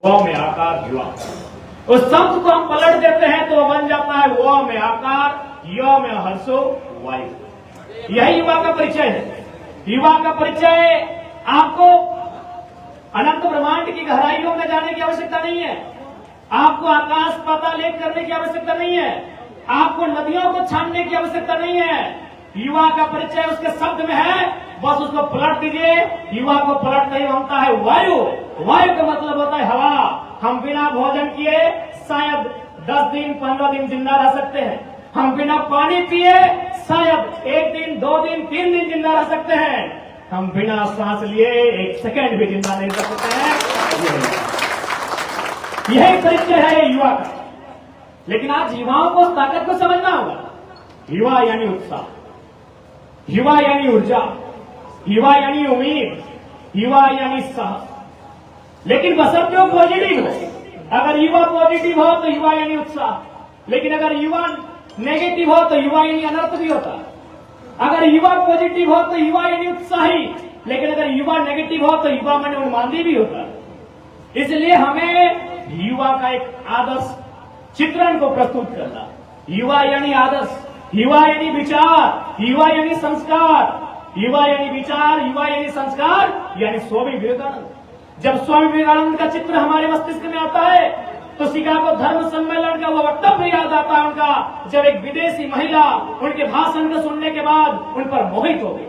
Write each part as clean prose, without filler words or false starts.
वो में आकार युवा। उस शब्द को हम पलट देते हैं तो बन जाता है वो में आकार यो में हर्षो वायु। यही युवा का परिचय है। युवा का परिचय आपको अनंत ब्रह्मांड की गहराइयों में जाने की आवश्यकता नहीं है। आपको आकाश पाताल एक करने की आवश्यकता नहीं है। आपको नदियों को छानने की आवश्यकता नहीं है। युवा का परिचय उसके शब्द में है, बस उसको पलट दीजिए। युवा को पलट नहीं बनता है वायु। वायु का मतलब होता है हवा। हम बिना भोजन किए शायद 10 दिन 15 दिन जिंदा रह सकते हैं। हम बिना पानी पिए शायद 1 दिन 2 दिन 3 दिन जिंदा रह सकते हैं। हम बिना सांस लिए 1 सेकंड भी जिंदा नहीं रह सकते हैं। यही परिचय है युवा का। लेकिन आज युवाओं को उस ताकत को समझना होगा। युवा यानी उत्साह, युवा यानी ऊर्जा, युवा यानी उम्मीद, युवा यानी साहस। लेकिन बशर्ते वो पॉजिटिव हो। अगर युवा पॉजिटिव हो तो युवा यानी उत्साह, लेकिन अगर युवा नेगेटिव हो तो युवा यानी अनर्थ भी होता है। अगर युवा पॉजिटिव हो तो युवा यानी उत्साही, लेकिन अगर युवा नेगेटिव हो तो युवा माने उन्मादी भी होता है। इसलिए हमें युवा का एक आदर्श चित्रण को प्रस्तुत करना। युवा यानी आदर्श, युवा यानी विचार, युवा यानी संस्कार, युवा यानी विचार, युवा यानी संस्कार, यानी स्वामी विवेकानंद। जब स्वामी विवेकानंद का चित्र हमारे मस्तिष्क में आता है तो शिकागो धर्म सम्मेलन का वो वक्तव्य याद आता है उनका, जब एक विदेशी महिला उनके भाषण को सुनने के बाद उन पर मोहित हो गई।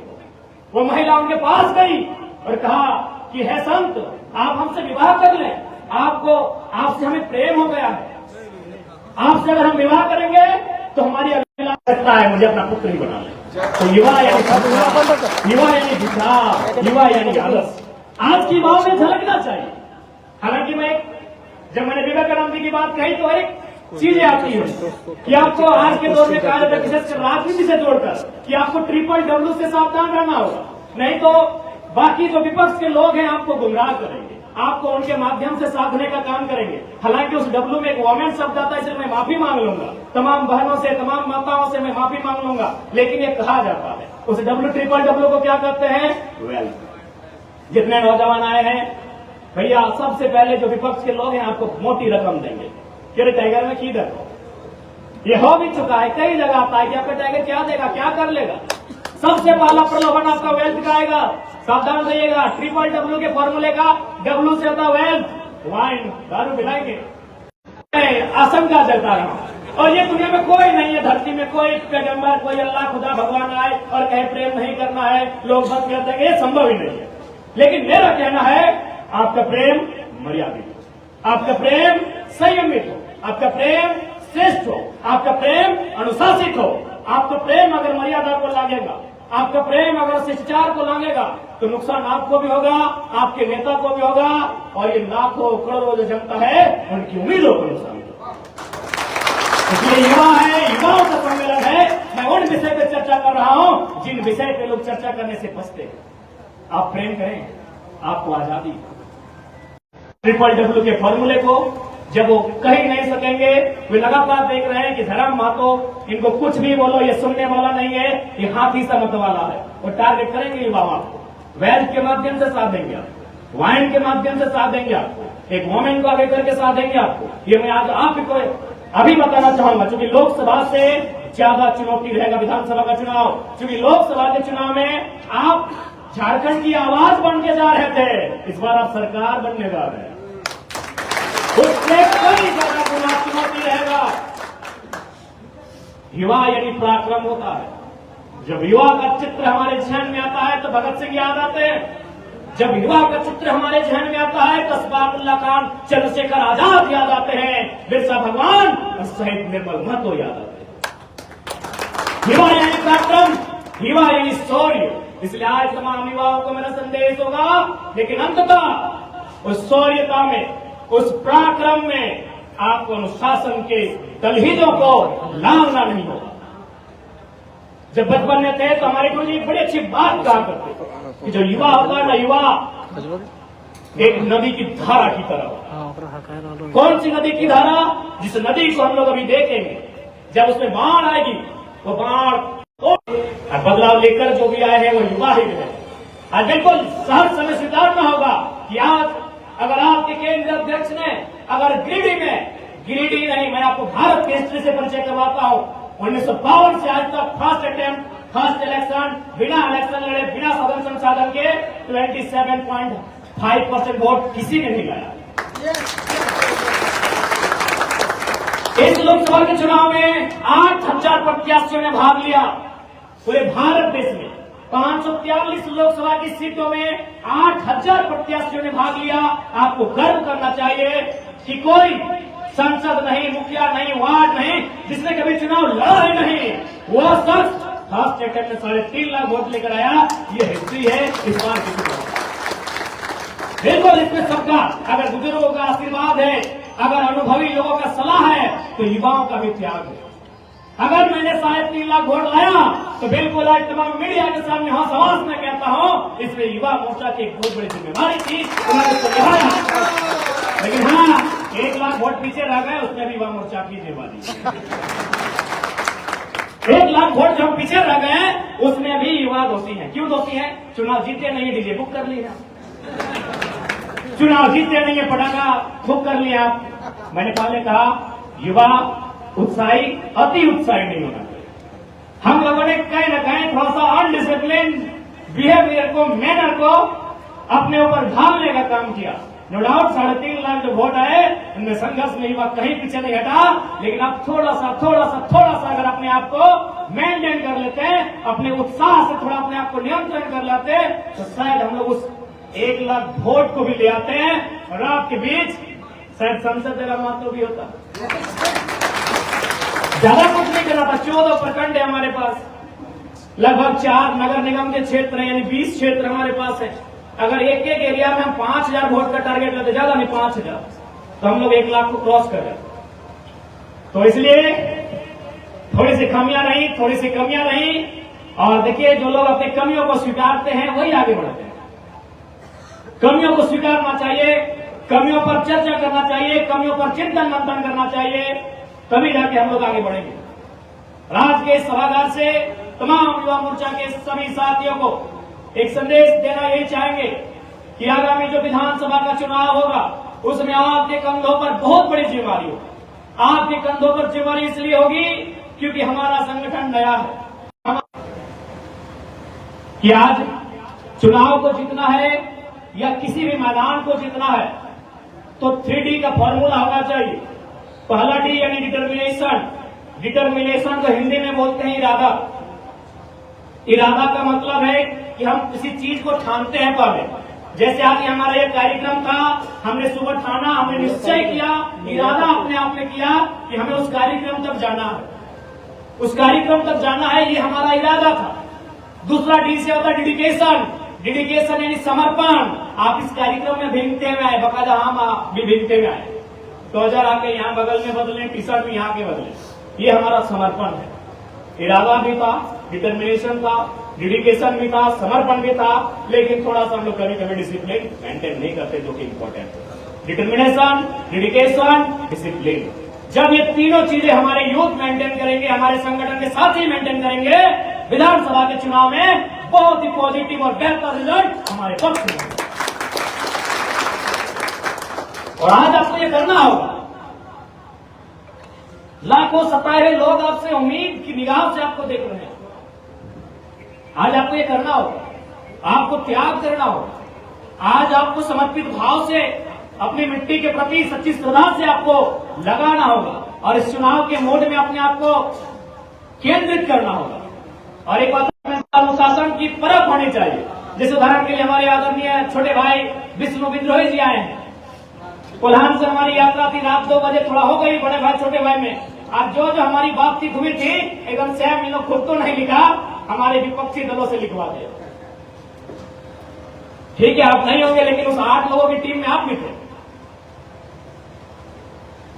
वो महिला उनके पास गई और कहा कि हे संत, आप हमसे विवाह कर लें। आपसे हमें प्रेम हो गया है। आपसे अगर हम विवाह करेंगे तो हमारी अभिलाषा करता है मुझे अपना पुत्र ही बना ले। तो युवा यानी युवा यानी विचार, युवा यानी आदर्श आज की युवाओं में झलकना चाहिए। हालांकि जब मैंने विवेकानंद जी की बात कही तो एक चीजें आती है कि आपको आज के दौर में कहा जाता है, विशेषकर राजनीति से जोड़कर, कि आपको WWW से सावधान रहना होगा, नहीं तो बाकी जो विपक्ष के लोग हैं आपको गुमराह करेंगे, आपको उनके माध्यम से साधने का काम करेंगे। हालांकि उस डब्लू में एक वोमेन शब्द आता है, इसलिए मैं माफी मांग लूंगा तमाम बहनों से, तमाम माताओं से मैं माफी मांग लूंगा। लेकिन ये कहा जाता है उस WWW को क्या कहते हैं, वेल्थ। जितने नौजवान आए हैं भैया, सबसे पहले जो विपक्ष के लोग हैं आपको मोटी रकम देंगे कि टाइगर में की रखो। ये हो भी चुका है, कई जगह आता है कि आपका टाइगर क्या देगा, क्या कर लेगा। सबसे पहला प्रलोभन आपका वेल्थ का आएगा। सावधान रहिएगा, WWW के फॉर्मूले का W से होता वेल्थ, वाइन दारू पिलाएंगे। आशंका जता रहा हूं, और ये दुनिया में कोई नहीं है, धरती में कोई पैगंबर, कोई अल्लाह खुदा भगवान आए और कहे प्रेम नहीं करना है, लोग बस कहते हैं, ये संभव ही नहीं है। लेकिन मेरा कहना है आपका प्रेम मर्यादित हो, आपका प्रेम संयमित हो, आपका प्रेम श्रेष्ठ हो, आपका प्रेम अनुशासित हो। आपका प्रेम अगर मर्यादा को लागेगा, आपका प्रेम अगर शिष्टाचार को लागेगा तो नुकसान आपको भी होगा, आपके नेता को भी होगा, और ये लाखों करोड़ों जो जनता है उनकी उम्मीदों को नुकसान होगा। इसलिए युवा है, युवाओं का सम्मेलन है। मैं उन विषय पर चर्चा कर रहा हूं जिन विषय पे लोग चर्चा करने से बचते हैं। आप प्रेम करें, आपको आजादी। WWW के फॉर्मूले को जब वो कह ही नहीं सकेंगे, वे लगातार देख रहे हैं कि धर्म महतो, इनको कुछ भी बोलो ये सुनने वाला नहीं है, ये हाथी सा मत वाला है। वो टारगेट करेंगे युवाओं को, वेल्थ के माध्यम से साथ देंगे आपको, वाइन के माध्यम से साथ देंगे आपको, एक वोमेन को आगे करके साथ देंगे आपको। ये मैं आज आपको अभी बताना चाहूंगा, क्योंकि लोकसभा से ज्यादा चुनौती रहेगा विधानसभा का चुनाव। क्योंकि लोकसभा के चुनाव में आप झारखंड की आवाज बन के जा रहे थे, इस बार आप सरकार बनने जा रहे हैं। उससे कई ज्यादा गुना चुनौती रहेगा। युवा यानी पराक्रम होता है। जब युवा का चित्र हमारे जहन में आता है तो भगत सिंह याद आते हैं। जब युवा का चित्र हमारे जहन में आता है तो असफाकुल्ला खान, चंद्रशेखर आजाद याद आते हैं, बिरसा भगवान और शहीद निर्मल महतो याद आते हैं। युवा यानी पराक्रम, युवा यानी शौर्य। इसलिए आज तमाम युवाओं को मेरा संदेश होगा, लेकिन अंततः उस शौर्यता में, उस पराक्रम में आपको अनुशासन के तलहीदों को लांघना नहीं होगा। जब बचपन में थे तो हमारे गुरु जी एक बड़ी अच्छी बात कहा करते कि जो युवा होता है ना, युवा एक नदी की धारा की तरह। कौन सी नदी की धारा? जिस नदी को हम लोग अभी देखेंगे, जब उसमें बाढ़ आएगी, वो बाढ़ बदलाव लेकर जो भी आए हैं वो युवा ही है। आज बिल्कुल सहज समय स्वीकारना होगा कि आज अगर आपके केंद्रीय अध्यक्ष ने अगर गिरिडीह नहीं, मैं आपको भारत की हिस्ट्री से परिचय करवाता हूं। 1952 से आज तक फर्स्ट इलेक्शन बिना इलेक्शन लड़े, बिना सदन संसाधन के 27.5% वोट किसी ने नहीं लाया। इस लोकसभा के चुनाव में 8,000 प्रत्याशियों ने भाग लिया। पूरे भारत देश में 543 लोकसभा की सीटों में 8,000 प्रत्याशियों ने भाग लिया। आपको गर्व करना चाहिए कि कोई सांसद नहीं, मुखिया नहीं, वार्ड नहीं, जिसने कभी चुनाव लड़ा ही नहीं, वो शख्स फर्स्ट अटेम्प्ट में 3.5 लाख वोट लेकर आया। ये हिस्ट्री है इस बार की चुनाव। बिल्कुल इसमें सबका, अगर बुजुर्गों का आशीर्वाद है, अगर अनुभवी लोगों का सलाह है, तो युवाओं का भी त्याग है। अगर मैंने 3.5 लाख वोट लाया तो बिल्कुल आज तमाम मीडिया के सामने हौस आवाज में कहता हूं, इसमें युवा मोर्चा की एक बहुत बड़ी जिम्मेदारी थी, उन्होंने तो निभाया। लेकिन हाँ, 1 लाख वोट पीछे रह गए, उसमें भी युवा मोर्चा की जिम्मेदारी। 1 लाख वोट जो पीछे रह गए उसमें भी युवा दोषी है। क्यों दोषी है? चुनाव जीते नहीं, डीजे बुक कर लिया। चुनाव जीते नहीं है, पटाखा बुक कर लिया। मैंने पहले कहा युवा उत्साही, अति उत्साही नहीं होना चाहिए। हम लोगों ने कहीं न कहीं थोड़ा सा अनडिसिप्लिन बिहेवियर को, मैनर को अपने ऊपर ढालने का काम किया। नो डाउट 3.5 लाख जो वोट आए उनमें संघर्ष में युवा कहीं पीछे नहीं हटा। लेकिन अब थोड़ा सा अगर अपने आप को मेंटेन कर लेते हैं, अपने उत्साह से थोड़ा अपने आप को नियंत्रण कर लेते, तो शायद हम लोग उस 1 लाख वोट को भी ले आते हैं और आपके बीच शायद संसद का महत्व भी होता। ज्यादा कुछ नहीं करना था। 14 प्रखंड है हमारे पास, लगभग 4 नगर निगम के क्षेत्र हैं, यानी 20 क्षेत्र हमारे पास है। अगर एक एरिया में हम 5,000 वोट का टारगेट लेते, ज्यादा नहीं 5,000, तो हम लोग 1 लाख को क्रॉस कर रहे। तो इसलिए थोड़ी सी कमियां रही। और देखिए, जो लोग अपनी कमियों को स्वीकारते हैं वही आगे बढ़ते हैं। कमियों को स्वीकारना चाहिए, कमियों पर चर्चा करना चाहिए, कमियों पर चिंतन मंथन करना चाहिए, तभी जाके हम लोग आगे बढ़ेंगे। आज के सभागार से तमाम युवा मोर्चा के सभी साथियों को एक संदेश देना यही चाहेंगे कि आगामी जो विधानसभा का चुनाव होगा उसमें आपके कंधों पर बहुत बड़ी जिम्मेदारी होगी। आपके कंधों पर जिम्मेदारी इसलिए होगी क्योंकि हमारा संगठन नया है। कि आज चुनाव को जीतना है या किसी भी मैदान को जीतना है तो 3D का फॉर्मूला होना चाहिए। पहला डी यानी डिटर्मिनेशन को हिंदी में बोलते हैं इरादा। इरादा का मतलब है कि हम किसी चीज को ठानते हैं पहले। जैसे आज हमारा ये कार्यक्रम था, हमने सुबह ठाना, हमने निश्चय किया, इरादा अपने आप में किया कि हमें उस कार्यक्रम तक जाना है, उस कार्यक्रम तक जाना है, ये हमारा इरादा था। दूसरा डी से होता है डेडिकेशन यानी समर्पण। आप इस कार्यक्रम में भीगते हुए आए, बकायदा हम भी भीगते हुए आए, ट्राउजर आके यहाँ बगल में बदले, टी शर्ट भी यहाँ के बदले, ये हमारा समर्पण है। इरादा भी था, डिटर्मिनेशन था, डेडिकेशन भी था, समर्पण भी था, लेकिन थोड़ा सा हम लोग कभी कभी डिसिप्लिन मेंटेन नहीं करते, जो कि इम्पोर्टेंट है। डिटर्मिनेशन, डेडिकेशन, डिसिप्लिन, जब ये तीनों चीजें हमारे यूथ मेंटेन करेंगे, हमारे संगठन के साथ ही मेंटेन करेंगे, विधानसभा के चुनाव में बहुत ही पॉजिटिव और बेहतर रिजल्ट हमारे पक्ष में। और आज आपको ये करना होगा। लाखों सताए लोग आपसे उम्मीद की निगाह से आपको देख रहे हैं। आज आपको ये करना होगा, आपको त्याग करना होगा। आज आपको समर्पित भाव से अपनी मिट्टी के प्रति सच्ची श्रद्धा से आपको लगाना होगा और इस चुनाव के मोड में अपने आप को केंद्रित करना होगा। और एक बात, अनुशासन की परख होनी चाहिए। जिस उदाहरण के लिए हमारे आदरणीय छोटे भाई विष्णु विद्रोही जी आए हैं, कोल्हान से हमारी यात्रा थी, रात 2 बजे थोड़ा हो गई बड़े भाई छोटे भाई में। आज जो हमारी बातचीत हुई थी, एकदम सैम इन लोग खुद तो नहीं लिखा, हमारे विपक्षी दलों से लिखवा दिया। ठीक है, आप नहीं होंगे, लेकिन उस 8 लोगों की टीम में आप भी थे।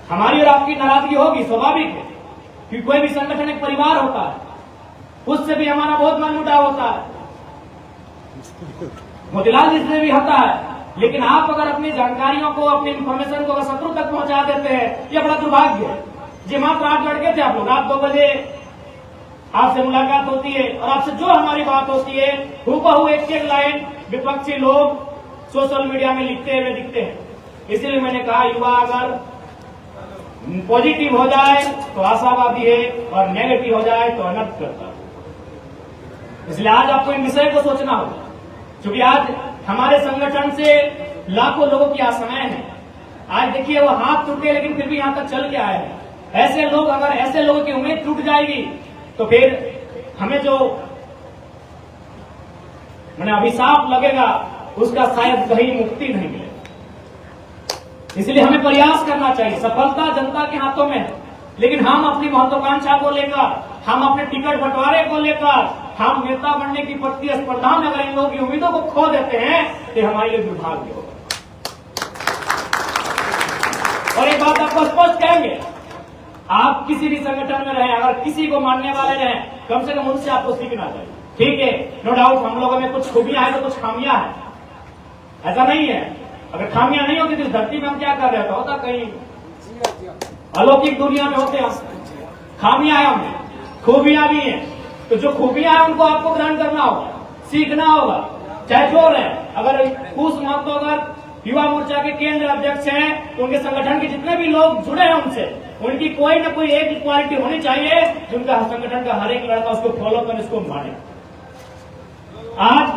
हमारी और आपकी नाराजगी होगी, स्वाभाविक है, क्योंकि कोई भी संगठन एक परिवार होता है, उससे भी हमारा बहुत मनमुटाव होता है, मोतीलाल जी से भी होता है। लेकिन आप अगर अपनी जानकारियों को, अपनी इंफॉर्मेशन को शत्रु तक पहुंचा देते हैं, यह बड़ा दुर्भाग्य है। जी मात्र 8 लड़के थे आप लोग, रात 2 बजे आपसे मुलाकात होती है और आपसे जो हमारी बात होती है, हूबहू एक लाइन विपक्षी लोग सोशल मीडिया में लिखते हुए दिखते हैं। इसलिए मैंने कहा युवा अगर पॉजिटिव हो जाए तो आशावादी है और नेगेटिव हो जाए तो अनर्थ करता है। इसलिए आज आपको इन विषय को सोचना होगा, क्योंकि आज हमारे संगठन से लाखों लोगों की आशाएं हैं। आज देखिए वो हाथ टूटे लेकिन फिर भी यहां तक चल के आए हैं। ऐसे लोग, अगर ऐसे लोगों की उम्मीद टूट जाएगी तो फिर हमें जो मैंने अभिशाप लगेगा उसका शायद कहीं मुक्ति नहीं मिलेगी। इसलिए हमें प्रयास करना चाहिए। सफलता जनता के हाथों में है, लेकिन हम अपनी महत्वाकांक्षा को लेकर, हम अपने टिकट बंटवारे को लेकर, हम नेता बनने की प्रतिस्पर्धा में अगर इन लोगों की उम्मीदों को खो देते हैं तो हमारे लिए दुर्भाग्य होगा। और एक बात आपको स्पष्ट कहेंगे, आप किसी भी संगठन में रहें, अगर किसी को मानने वाले रहें, कम से कम उनसे आपको सीखना चाहिए। ठीक है, नो डाउट हम लोगों में कुछ खूबियां हैं तो कुछ खामियां हैं, ऐसा नहीं है। अगर खामियां नहीं होती तो इस धरती में हम क्या कर रहे थे, होता कहीं अलौकिक दुनिया में होते हम। खामियां हैं हमें, खूबियां भी हैं, तो जो खूबियां हैं उनको आपको ग्रहण करना होगा, सीखना होगा। चाहे जो रहे, अगर कुछ महत्व अगर युवा मोर्चा के केंद्र अध्यक्ष हैं तो उनके संगठन के जितने भी लोग जुड़े हैं उनसे, उनकी कोई न कोई एक क्वालिटी होनी चाहिए जिनका संगठन का हर एक लड़का उसको फॉलो कर, इसको माने। आज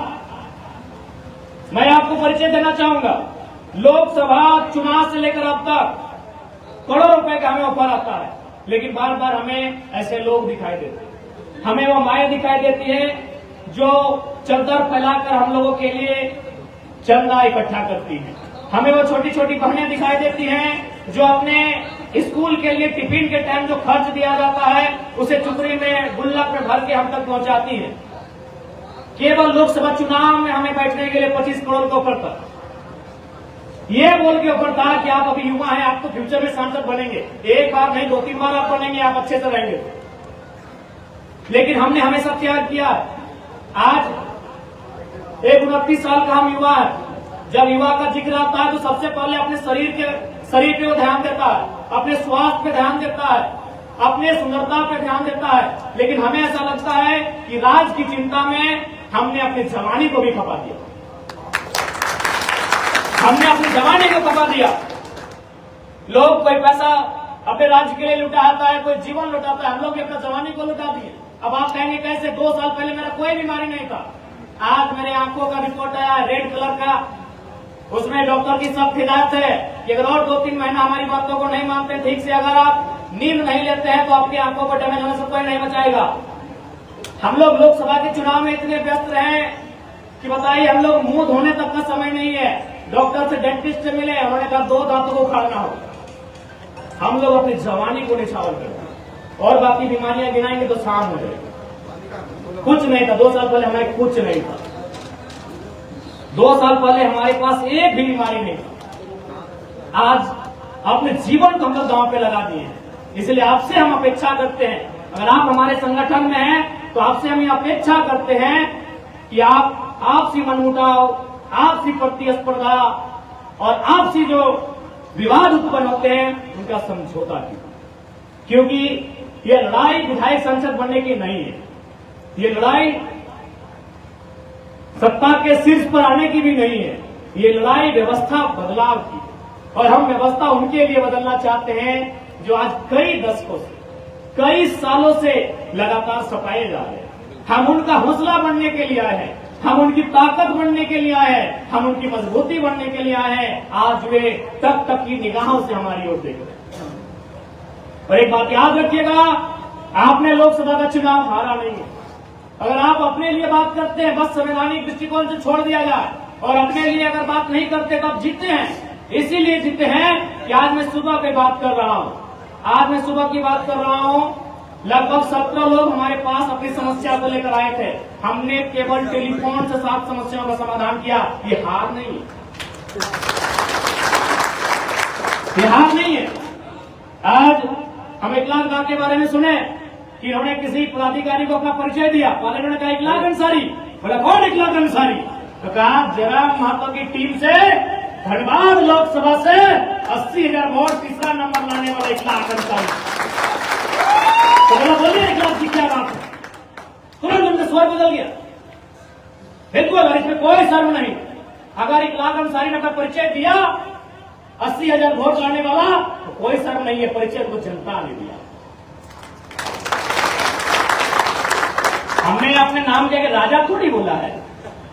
मैं आपको परिचय देना चाहूंगा, लोकसभा चुनाव से लेकर अब तक करोड़ों रुपए का हमें ऑफर आता है, लेकिन बार बार हमें ऐसे लोग दिखाई देते हैं, हमें वो माएँ दिखाई देती है जो चद्दर फैलाकर हम लोगों के लिए चंदा इकट्ठा करती हैं। हमें वो छोटी छोटी बहनें दिखाई देती हैं जो अपने स्कूल के लिए टिफिन के टाइम जो खर्च दिया जाता है उसे चुकरी में गुल्लक में भर के हम तक पहुंचाती हैं। केवल लोकसभा चुनाव में हमें बैठने के लिए 25 करोड़ का ऑफर था। ये बोल के ऑफर था कि आप अभी युवा हैं, आप तो फ्यूचर में सांसद बनेंगे, एक बार नहीं 2-3 बार आप बनेंगे, आप अच्छे से रहेंगे। लेकिन हमने हमेशा त्याग किया। आज एक 29 साल का हम युवा है, जब युवा का जिक्र आता है तो सबसे पहले अपने शरीर पे वो ध्यान देता है, अपने स्वास्थ्य पे ध्यान देता है, अपने सुंदरता पे ध्यान देता है। लेकिन हमें ऐसा लगता है कि राज की चिंता में हमने अपनी जवानी को भी खपा दिया, हमने अपनी जवानी को खपा दिया। लोग कोई पैसा अपने राज्य के लिए लुटाता है, कोई जीवन लुटाता है, हम लोग भी अपना जवानी को लुटा दिए। अब आप कहेंगे कैसे, 2 साल पहले मेरा कोई बीमारी नहीं था, आज मेरे आंखों का रिपोर्ट आया रेड कलर का, उसमें डॉक्टर की सख्त हिदायत है कि अगर और 2-3 महीना हमारी बातों को नहीं मानते ठीक से, अगर आप नींद नहीं लेते हैं तो आपकी आंखों को डैमेज होने से कोई नहीं बचाएगा। हम लोग लोकसभा के चुनाव में इतने व्यस्त रहे कि बताइए, हम लोग मुंह धोने तक का समय नहीं है। डॉक्टर से, डेंटिस्ट से मिले, उन्होंने कहा 2 दांतों को उखाड़ना हो। हम लोग अपनी जवानी को निछावर करते और बाकी बीमारियां गिनाएंगे तो शाम हो जाएगी। कुछ नहीं था 2 साल पहले, हमें कुछ नहीं था। 2 साल पहले हमारे पास एक भी बीमारी नहीं था। आज अपने जीवन को हम लोग दांव पे लगा दिए हैं। इसलिए आपसे हम अपेक्षा करते हैं, अगर आप हमारे संगठन में हैं तो आपसे हम ये अपेक्षा करते हैं कि आप आपसी मनमुटाव, आपसी प्रतिस्पर्धा और आपसी जो विवाद उत्पन्न होते हैं उनका समझौता कीजिए, क्योंकि ये लड़ाई विधायक संसद बनने की नहीं है, ये लड़ाई सत्ता के शीर्ष पर आने की भी नहीं है, ये लड़ाई व्यवस्था बदलाव की है। और हम व्यवस्था उनके लिए बदलना चाहते हैं जो आज कई दशकों से, कई सालों से लगातार सताए जा रहे हैं। हम उनका हौसला बनने के लिए आए हैं, हम उनकी ताकत बनने के लिए आए हैं, हम उनकी मजबूती बनने के लिए आए हैं। आज वे तक की निगाहों से हमारी ओर देख रहे हैं। और एक बात याद रखिएगा, आपने लोकसभा का चुनाव हारा नहीं है। अगर आप अपने लिए बात करते हैं, बस संवैधानिक दृष्टिकोण से छोड़ दिया जाए, और अपने लिए अगर बात नहीं करते तो आप जीते हैं। इसीलिए जीते हैं कि आज मैं सुबह की बात कर रहा हूं। आज मैं सुबह की बात कर रहा हूं, लगभग 17 लोग हमारे पास अपनी समस्या को लेकर आए थे। हमने केवल टेलीफोन से 7 समस्याओं का समाधान किया। ये हार नहीं है, ये हार नहीं है। आज हम 1 लाख गांव के बारे में सुने कि उन्होंने किसी पदाधिकारी को अपना परिचय दिया, पहले उन्होंने कहा 1 लाख अंसारी, बोला कौन 1 लाख अंसारी? तो कहा जयराम महतो की टीम से धनबाद लोकसभा से 80,000 वोट तीसरा नंबर लाने वाला 1 लाख अंसारी। तो बोला बोलिए 1 लाख की क्या बात है? तुरंत उनका स्वर बदल गया। बिल्कुल, इसमें कोई शर्म नहीं। अगर 1 लाख अंसारी ने अपना परिचय दिया 80,000 वोट लाने वाला, तो कोई शर्म नहीं है, परिचय को जनता ने दिया। हमने अपने नाम के राजा थोड़ी बोला है,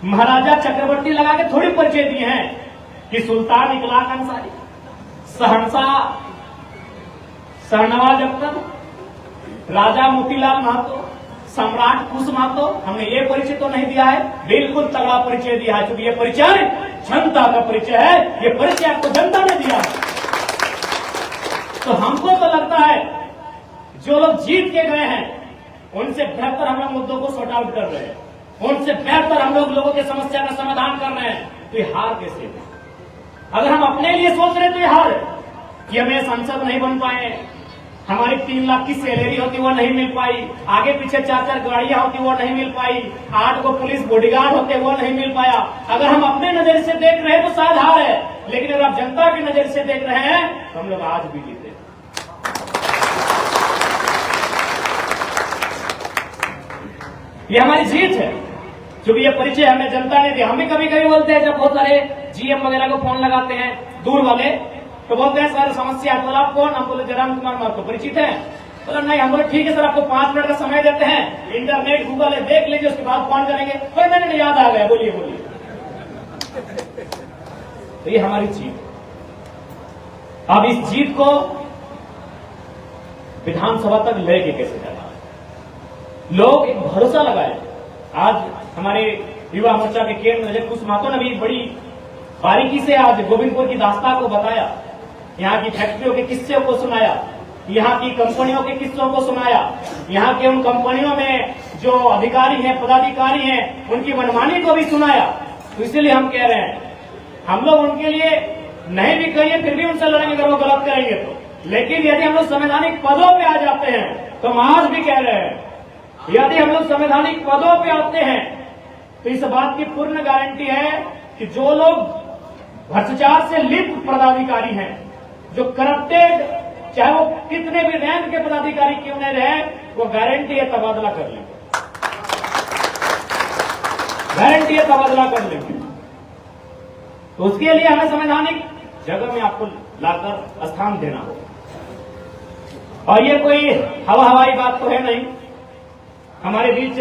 महाराजा चक्रवर्ती लगा के थोड़ी परिचय दिए हैं कि सुल्तान इकलाक अंसारी, शहंशाह शाहनवाज अख्तर, राजा मोतीलाल महतो, सम्राट कुश महतो, हमने ये परिचय तो नहीं दिया है, बिल्कुल तगड़ा परिचय दिया है, क्योंकि ये परिचय जनता का परिचय है, ये परिचय आपको जनता ने दिया है। तो हमको तो लगता है जो लोग जीत के गए हैं उनसे बेहतर हम लोग मुद्दों को सॉर्ट आउट कर रहे हैं, उनसे बेहतर हम लोग लोगों की समस्या का समाधान कर रहे हैं, तो ये हार कैसे है? अगर हम अपने लिए सोच रहे तो ये हार है कि हमें सांसद नहीं बन पाए, हमारी 3 लाख की सैलरी होती वो नहीं मिल पाई, आगे पीछे 4 गाड़ियां होती वो नहीं मिल पाई, 8 को पुलिस बॉडीगार्ड होते वो नहीं मिल पाया। अगर हम अपने नजर से देख रहे हैं तो शायद हार है, लेकिन अगर आप जनता की नजर से देख रहे हैं तो हम लोग आज भी जीते। ये हमारी जीत है, क्योंकि ये परिचय हमें जनता ने दिया। हम भी कभी कभी बोलते हैं, जब बहुत सारे जीएम वगैरह को फोन लगाते हैं दूर वाले, तो बोलते हैं सर समस्या, बोला आप कौन? हम बोले जयराम कुमार महतो, परिचित है? बोला नहीं। हम बोले ठीक है सर, आपको 5 मिनट का समय देते हैं, इंटरनेट गूगल है देख लीजिए, उसके बाद फोन करेंगे। कोई मैंने याद आ गया, बोलिए बोलिए। तो ये हमारी जीत। अब इस जीत को विधानसभा तक लेके कैसे जाना? लोग एक भरोसा लगाए। आज हमारे युवा मोर्चा के केंद्र कुश महतो ने भी बड़ी बारीकी से आज गोविंदपुर की दास्तान को बताया, यहाँ की फैक्ट्रियों के किस्से को सुनाया, यहाँ की कंपनियों के किस्सों को सुनाया, यहाँ के उन कंपनियों में जो अधिकारी हैं, पदाधिकारी हैं, उनकी मनमानी को भी सुनाया। तो इसलिए हम कह रहे हैं, हम लोग उनके लिए नहीं भी कहिए फिर भी उनसे लड़ेंगे अगर वो गलत करेंगे तो। लेकिन यदि हम लोग संवैधानिक पदों पे आ जाते हैं तो हम आज भी कह रहे हैं, यदि हम लोग संवैधानिक पदों पे आते हैं तो इस बात की पूर्ण गारंटी है कि जो लोग भ्रष्टाचार से लिप्त पदाधिकारी हैं, जो करप्टेड, चाहे वो कितने भी रैंक के पदाधिकारी क्यों नहीं रहे, वो गारंटी है तबादला कर लेंगे, गारंटी है तबादला कर लेंगे। तो उसके लिए हमें संवैधानिक जगह में आपको लाकर स्थान देना होगा। और ये कोई हवाई बात तो है नहीं। हमारे बीच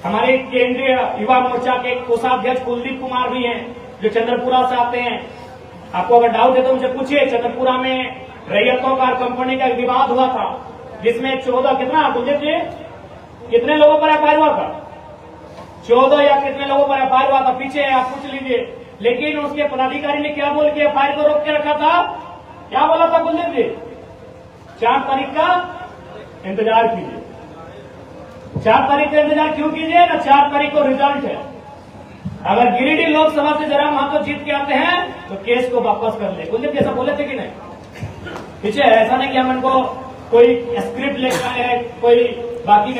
हमारे केंद्रीय युवा मोर्चा के कोषाध्यक्ष कुलदीप कुमार भी हैं, जो चंद्रपुरा से आते हैं। आपको अगर डाउट है तो मुझे पूछिए। चंद्रपुरा में रैयतों कार कंपनी का एक विवाद हुआ था, जिसमें 14 कितना कुलदीप जी कितने लोगों पर एफआईआर हुआ था? 14 या कितने लोगों पर एफआईआर हुआ था? पीछे आप पूछ लीजिए। लेकिन उसके पदाधिकारी ने क्या बोल के एफआईआर को रोक के रखा था? क्या बोला था कुलदीप जी? 4 तारीख का इंतजार कीजिए। 4 तारीख का इंतजार क्यों कीजिए ना? 4 तारीख को रिजल्ट है। अगर गिरिडीह लोकसभा से जयराम महतो जीत के आते हैं तो केस को वापस कर ले। कुलदीप जैसा बोले थे कि नहीं? पीछे ऐसा नहीं कि हम इनको कोई स्क्रिप्ट लेकर आए, कोई बाकी